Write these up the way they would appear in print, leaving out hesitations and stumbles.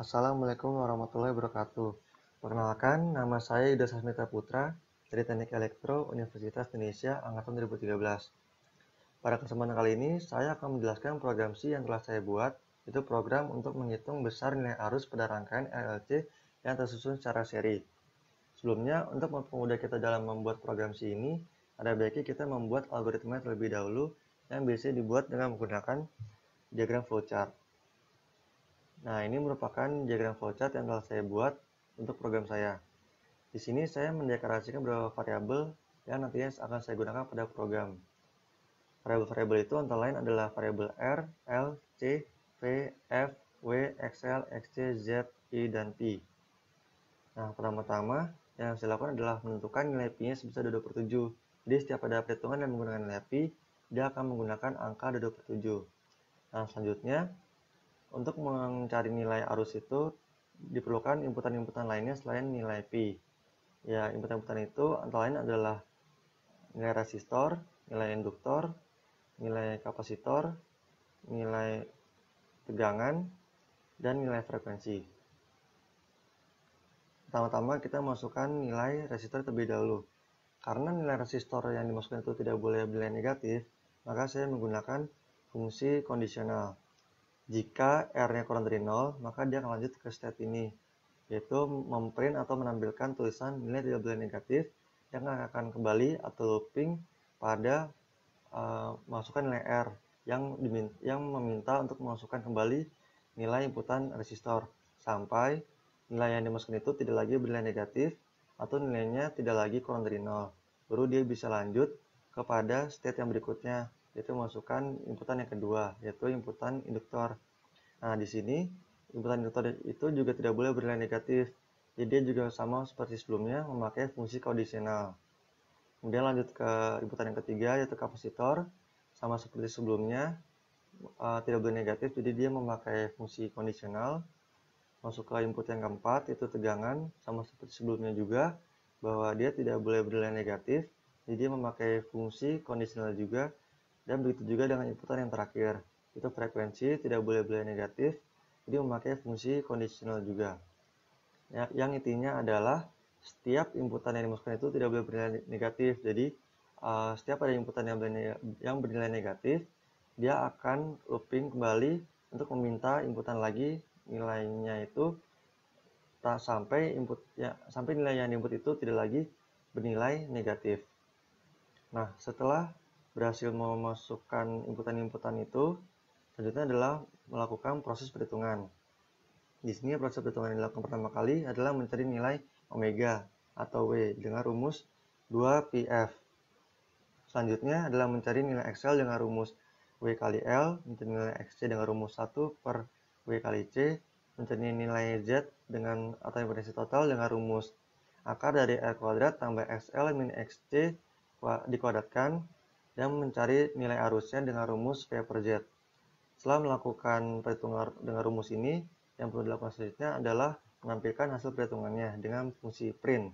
Assalamualaikum warahmatullahi wabarakatuh. Perkenalkan, nama saya Yuda Sasmita Putra dari Teknik Elektro Universitas Indonesia Angkatan 2013. Pada kesempatan kali ini, saya akan menjelaskan program C yang telah saya buat, yaitu program untuk menghitung besar nilai arus pada rangkaian RLC yang tersusun secara seri. Sebelumnya, untuk mempermudah kita dalam membuat program C ini, ada baiknya kita membuat algoritma terlebih dahulu yang bisa dibuat dengan menggunakan diagram flowchart. Nah, ini merupakan diagram flowchart yang telah saya buat untuk program saya. Di sini saya mendeklarasikan beberapa variabel yang nantinya akan saya gunakan pada program. Variabel-variabel itu antara lain adalah variabel R, L, C, V, F, W, XL, XC, Z, I, dan P. Nah, pertama-tama yang saya lakukan adalah menentukan nilai P-nya sebesar 22/7. Jadi setiap ada perhitungan yang menggunakan nilai P, dia akan menggunakan angka 22/7. Nah, selanjutnya untuk mencari nilai arus itu diperlukan inputan-inputan lainnya selain nilai Pi. Ya, inputan-inputan itu antara lain adalah nilai resistor, nilai induktor, nilai kapasitor, nilai tegangan, dan nilai frekuensi. Pertama-tama kita masukkan nilai resistor terlebih dahulu. Karena nilai resistor yang dimasukkan itu tidak boleh bernilai negatif, maka saya menggunakan fungsi kondisional. Jika R-nya kurang dari 0, maka dia akan lanjut ke state ini, yaitu memprint atau menampilkan tulisan nilai tidak boleh negatif yang akan kembali atau looping pada masukkan nilai R yang meminta untuk memasukkan kembali nilai inputan resistor sampai nilai yang dimasukkan itu tidak lagi bernilai negatif atau nilainya tidak lagi kurang dari 0. Baru dia bisa lanjut kepada state yang berikutnya, yaitu masukkan inputan yang kedua, yaitu inputan induktor. Nah, di sini inputan induktor itu juga tidak boleh bernilai negatif. Jadi dia juga sama seperti sebelumnya memakai fungsi kondisional. Kemudian lanjut ke inputan yang ketiga, yaitu kapasitor. Sama seperti sebelumnya, tidak boleh negatif, jadi dia memakai fungsi kondisional. Masuk ke input yang keempat, yaitu tegangan. Sama seperti sebelumnya juga, bahwa dia tidak boleh bernilai negatif, jadi dia memakai fungsi kondisional juga. Dan begitu juga dengan inputan yang terakhir, itu frekuensi tidak boleh bernilai negatif, jadi memakai fungsi kondisional juga. Yang intinya adalah setiap inputan yang dimasukkan itu tidak boleh bernilai negatif. Jadi setiap ada inputan yang bernilai negatif, dia akan looping kembali untuk meminta inputan lagi nilainya itu sampai nilai yang diinput itu tidak lagi bernilai negatif. Nah, setelah berhasil memasukkan inputan-inputan itu, selanjutnya adalah melakukan proses perhitungan. Di sini proses perhitungan yang dilakukan pertama kali adalah mencari nilai omega atau W dengan rumus 2πf. Selanjutnya adalah mencari nilai XL dengan rumus W kali L, mencari nilai XC dengan rumus 1 per W kali C, mencari nilai Z dengan atau impedansi total dengan rumus akar dari R kuadrat tambah XL min XC dikuadratkan, dan mencari nilai arusnya dengan rumus V per Z. Setelah melakukan perhitungan dengan rumus ini, yang perlu dilakukan selanjutnya adalah menampilkan hasil perhitungannya dengan fungsi print,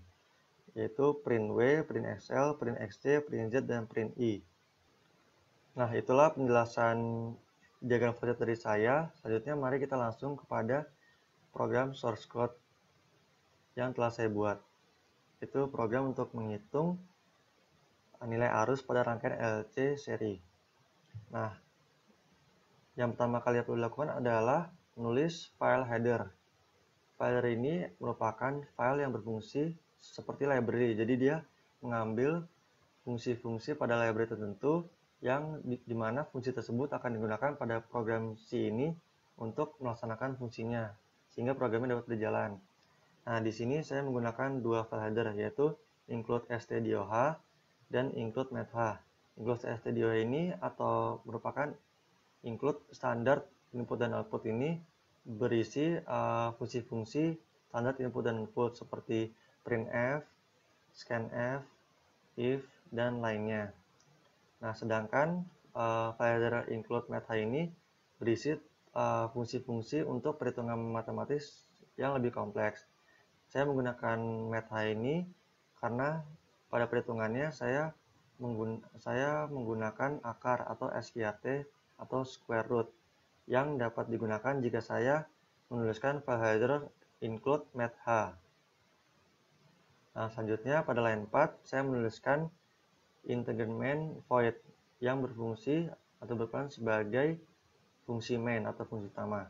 yaitu print W, print XL, print XC, print Z, dan print I. Nah, itulah penjelasan diagram flowchart dari saya. Selanjutnya mari kita langsung kepada program source code yang telah saya buat. Itu program untuk menghitung nilai arus pada rangkaian LC seri. Nah, yang pertama kali yang perlu dilakukan adalah menulis file header. File header ini merupakan file yang berfungsi seperti library. Jadi dia mengambil fungsi-fungsi pada library tertentu yang dimana fungsi tersebut akan digunakan pada program C ini untuk melaksanakan fungsinya, sehingga programnya dapat berjalan. Nah, di sini saya menggunakan dua file header, yaitu include stdoh dan include math. Include stdoh ini atau merupakan include standar input dan output ini berisi fungsi-fungsi standar input dan output seperti printf, scanf, if, dan lainnya. Nah, sedangkan file header include math ini berisi fungsi-fungsi untuk perhitungan matematis yang lebih kompleks. Saya menggunakan math ini karena pada perhitungannya saya menggunakan akar atau SQRT atau square root yang dapat digunakan jika saya menuliskan file header include math. Nah, selanjutnya pada line 4 saya menuliskan integer main void yang berfungsi atau berperan sebagai fungsi main atau fungsi utama.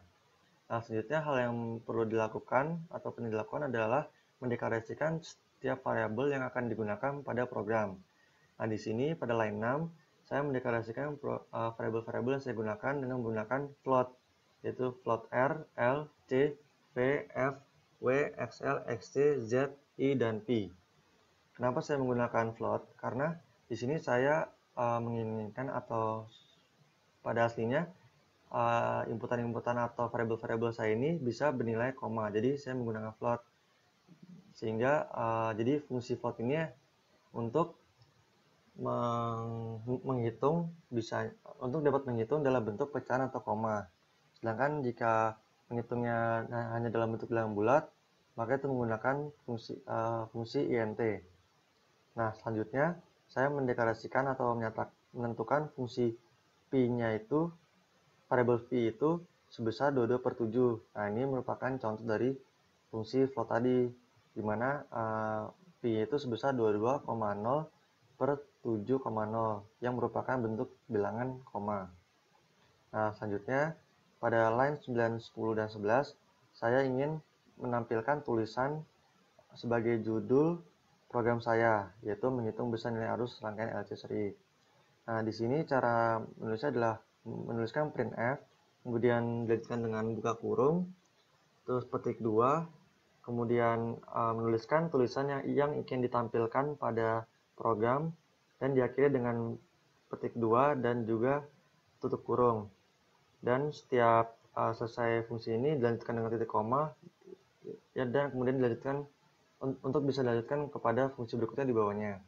Nah, selanjutnya hal yang perlu dilakukan atau penting dilakukan adalah mendeklarasikan setiap variabel yang akan digunakan pada program. Nah, di sini pada line 6 saya mendeklarasikan variabel-variabel yang saya gunakan dengan menggunakan float, yaitu float R, L, C, V, F, W, XL, XC, Z, I, dan P. Kenapa saya menggunakan float? Karena di sini saya menginginkan atau pada aslinya inputan-inputan atau variabel-variabel saya ini bisa bernilai koma. Jadi saya menggunakan float. Sehingga jadi fungsi float ini untuk dapat menghitung dalam bentuk pecahan atau koma. Sedangkan jika menghitungnya hanya dalam bentuk bilangan bulat, maka itu menggunakan fungsi int. Nah, selanjutnya saya mendeklarasikan atau menentukan fungsi p-nya itu, variabel p itu sebesar 22/7. Nah, ini merupakan contoh dari fungsi float tadi, di mana p itu sebesar 22,0/7,0 yang merupakan bentuk bilangan koma. Nah, selanjutnya pada line 9, 10, dan 11 saya ingin menampilkan tulisan sebagai judul program saya, yaitu menghitung besar nilai arus rangkaian LC seri. Nah, di sini cara menulisnya adalah menuliskan printf, kemudian dilanjutkan dengan buka kurung, terus petik 2, kemudian menuliskan tulisan yang ingin ditampilkan pada program, dan diakhiri dengan petik 2 dan juga tutup kurung. Dan setiap selesai fungsi ini dilanjutkan dengan titik koma, ya, dan kemudian dilanjutkan untuk bisa dilanjutkan kepada fungsi berikutnya di bawahnya.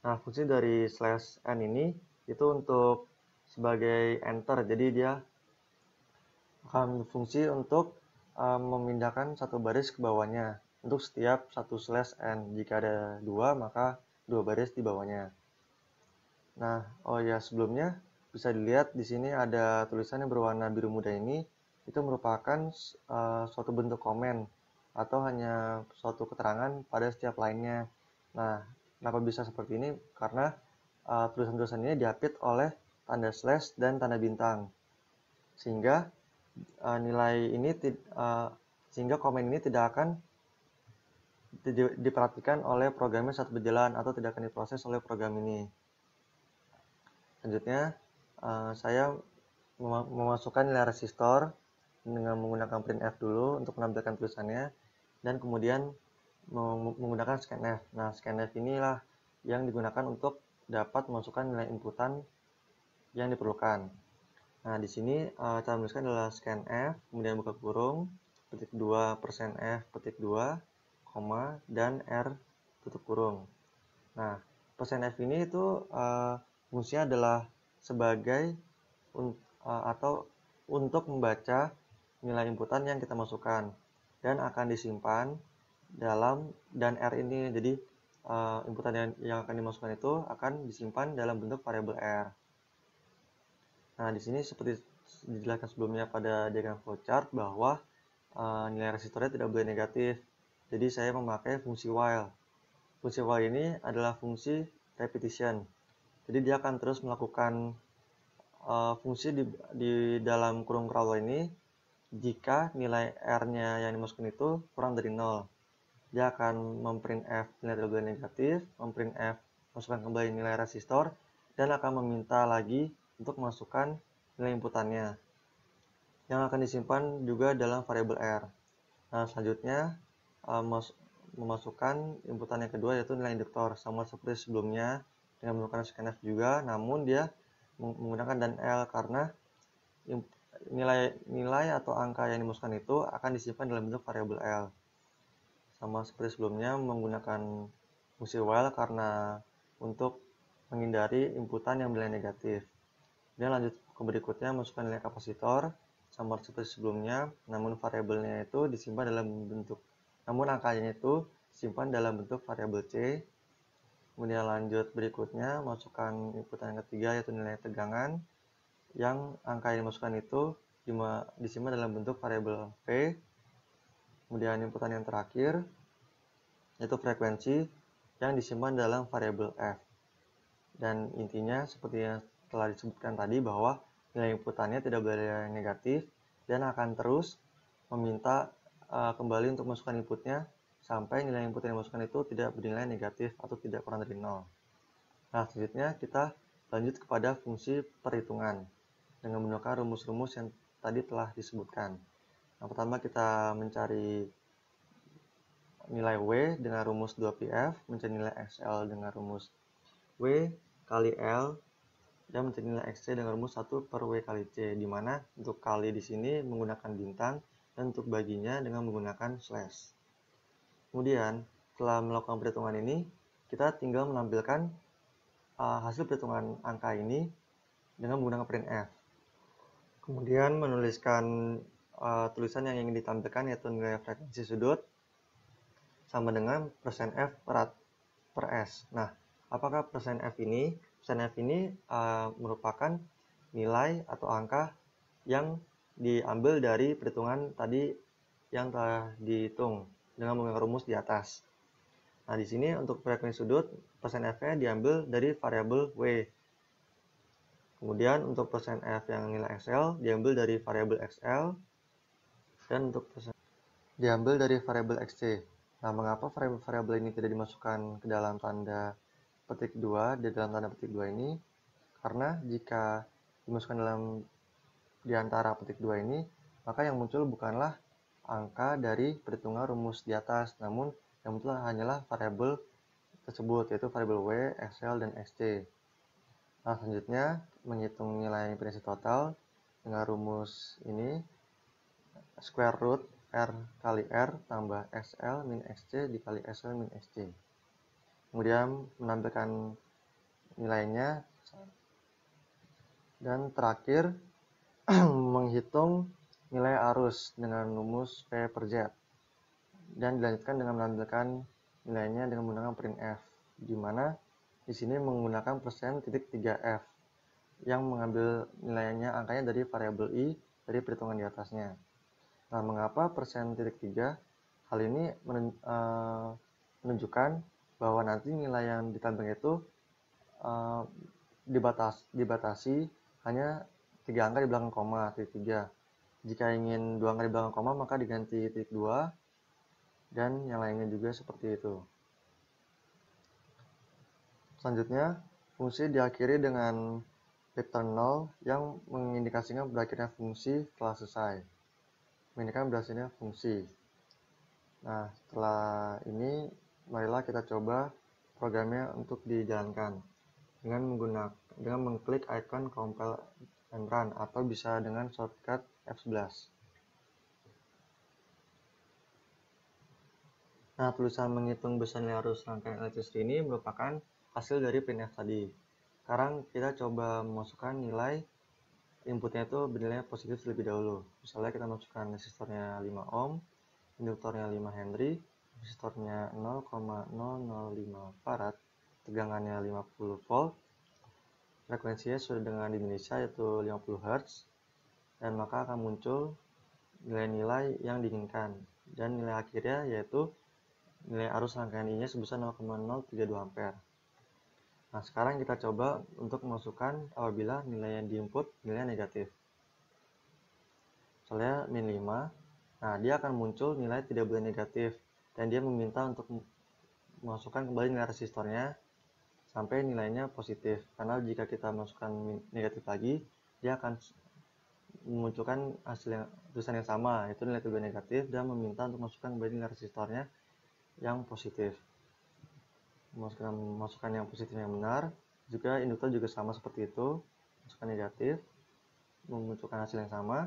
Nah, fungsi dari /n ini itu untuk sebagai enter, jadi dia akan berfungsi untuk memindahkan satu baris ke bawahnya untuk setiap satu /n. Jika ada 2, maka 2 baris di bawahnya. Nah, sebelumnya bisa dilihat di sini ada tulisan yang berwarna biru muda ini, itu merupakan suatu bentuk komen atau hanya suatu keterangan pada setiap line-nya. Nah, kenapa bisa seperti ini? Karena tulisan-tulisan ini diapit oleh tanda slash dan tanda bintang, sehingga sehingga komen ini tidak akan diperhatikan oleh programnya saat berjalan atau tidak akan diproses oleh program ini. Selanjutnya, saya memasukkan nilai resistor dengan menggunakan printf dulu untuk menampilkan tulisannya, dan kemudian menggunakan scanf. Nah, scanf inilah yang digunakan untuk dapat memasukkan nilai inputan yang diperlukan. Nah, di sini cara menuliskan adalah scanf, kemudian buka kurung, petik 2 %f petik 2, koma, dan R tutup kurung. Nah, %f ini itu fungsinya adalah sebagai atau untuk membaca nilai inputan yang kita masukkan dan akan disimpan dalam, dan R ini, jadi inputan yang akan dimasukkan itu akan disimpan dalam bentuk variabel R. Nah, di sini seperti dijelaskan sebelumnya pada diagram flowchart bahwa nilai resistornya tidak boleh negatif. Jadi saya memakai fungsi while. Fungsi while ini adalah fungsi repetition. Jadi dia akan terus melakukan fungsi di dalam kurung crawler ini jika nilai R-nya yang dimasukkan itu kurang dari 0. Dia akan memprintf nilai tidak boleh negatif, memprintf masukkan kembali nilai resistor, dan akan meminta lagi untuk masukkan nilai inputannya yang akan disimpan juga dalam variabel R. Nah, selanjutnya memasukkan inputan yang kedua, yaitu nilai induktor, sama seperti sebelumnya dengan menggunakan scanf juga, namun dia menggunakan dan L karena nilai atau angka yang dimasukkan itu akan disimpan dalam bentuk variabel L. Sama seperti sebelumnya menggunakan fungsi while karena untuk menghindari inputan yang bernilai negatif. Dan lanjut ke berikutnya, masukkan nilai kapasitor sama seperti sebelumnya, namun variabelnya itu disimpan angkanya itu disimpan dalam bentuk variabel C. Kemudian lanjut berikutnya, masukkan inputan yang ketiga, yaitu nilai tegangan, yang angka yang dimasukkan itu disimpan dalam bentuk variabel V. Kemudian inputan yang terakhir yaitu frekuensi yang disimpan dalam variabel F. Dan intinya seperti yang telah disebutkan tadi bahwa nilai inputannya tidak boleh negatif dan akan terus meminta kembali untuk masukkan inputnya sampai nilai input yang dimasukkan itu tidak bernilai negatif atau tidak kurang dari 0. Nah, selanjutnya kita lanjut kepada fungsi perhitungan dengan menggunakan rumus-rumus yang tadi telah disebutkan. Yang pertama kita mencari nilai W dengan rumus 2πf, mencari nilai XL dengan rumus W kali L, dan mencari nilai XC dengan rumus 1 per W kali C, di mana untuk kali di sini menggunakan bintang dan untuk baginya dengan menggunakan slash. Kemudian, setelah melakukan perhitungan ini, kita tinggal menampilkan hasil perhitungan angka ini dengan menggunakan printf. Kemudian menuliskan tulisan yang ingin ditampilkan, yaitu nilai frekuensi sudut sama dengan %f per S. Nah, apakah %f ini? %f ini merupakan nilai atau angka yang diambil dari perhitungan tadi yang telah dihitung dengan menggunakan rumus di atas. Nah, di sini untuk frekuensi sudut, %f-nya diambil dari variabel W. Kemudian untuk %f yang nilai XL diambil dari variabel XL, dan untuk diambil dari variabel XC. Nah, mengapa variabel ini tidak dimasukkan ke dalam tanda petik 2 di dalam tanda petik 2 ini? Karena jika dimasukkan di antara petik 2 ini, maka yang muncul bukanlah angka dari perhitungan rumus di atas, namun yang muncul hanyalah variabel tersebut, yaitu variabel W, XL, dan XC. Nah, selanjutnya menghitung nilai impedansi total dengan rumus ini, square root R kali R tambah XL min XC dikali XL min XC. Kemudian menampilkan nilainya, dan terakhir menghitung nilai arus dengan rumus P per Z, dan dilanjutkan dengan menampilkan nilainya dengan menggunakan printf, di mana di sini menggunakan %.3f yang mengambil nilainya angkanya dari variabel I dari perhitungan di atasnya. Nah, mengapa %.3? Hal ini menunjukkan bahwa nanti nilai yang ditampilkan itu dibatasi hanya 3 angka di belakang koma, titik 3. Jika ingin 2 angka di belakang koma, maka diganti titik 2, dan yang lainnya juga seperti itu. Selanjutnya, fungsi diakhiri dengan return 0 yang mengindikasikan berakhirnya fungsi setelah selesai. Mengindikan berakhirnya fungsi. Nah, setelah ini, marilah kita coba programnya untuk dijalankan dengan mengklik icon compile and run, atau bisa dengan shortcut F11. Nah, tulisan menghitung besar nilai arus rangkaian elektrisiti ini merupakan hasil dari printf tadi. Sekarang kita coba memasukkan nilai inputnya itu bernilai positif terlebih dahulu. Misalnya kita masukkan resistornya 5 ohm, induktornya 5 Henry, resistornya 0,005 farad, tegangannya 50 volt, frekuensinya sudah dengan di Indonesia yaitu 50 Hz, dan maka akan muncul nilai-nilai yang diinginkan, dan nilai akhirnya yaitu nilai arus rangkaian I-nya sebesar 0,032 ampere. Nah, sekarang kita coba untuk memasukkan apabila nilai yang diinput nilai negatif. Misalnya min 5, nah dia akan muncul nilai tidak boleh negatif, dan dia meminta untuk memasukkan kembali nilai resistornya sampai nilainya positif, karena jika kita masukkan negatif lagi, dia akan memunculkan tulisan yang sama, yaitu nilai tidak negatif, dan meminta untuk masukkan kembali nilai resistornya yang positif. Masukkan yang positif yang benar, juga induktor juga sama seperti itu, masukkan negatif, memunculkan hasil yang sama.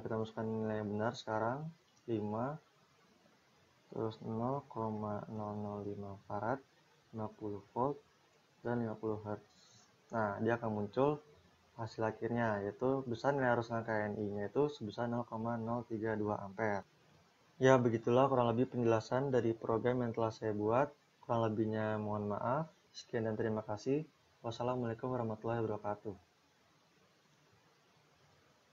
Kita masukkan nilai yang benar sekarang, 5, terus 0,005 farad, 50 volt, dan 50 Hz. Nah, dia akan muncul hasil akhirnya, yaitu besar nilai arus rangkaian I-nya itu sebesar 0,032 ampere. Ya, begitulah kurang lebih penjelasan dari program yang telah saya buat. Kurang lebihnya mohon maaf. Sekian dan terima kasih. Wassalamualaikum warahmatullahi wabarakatuh.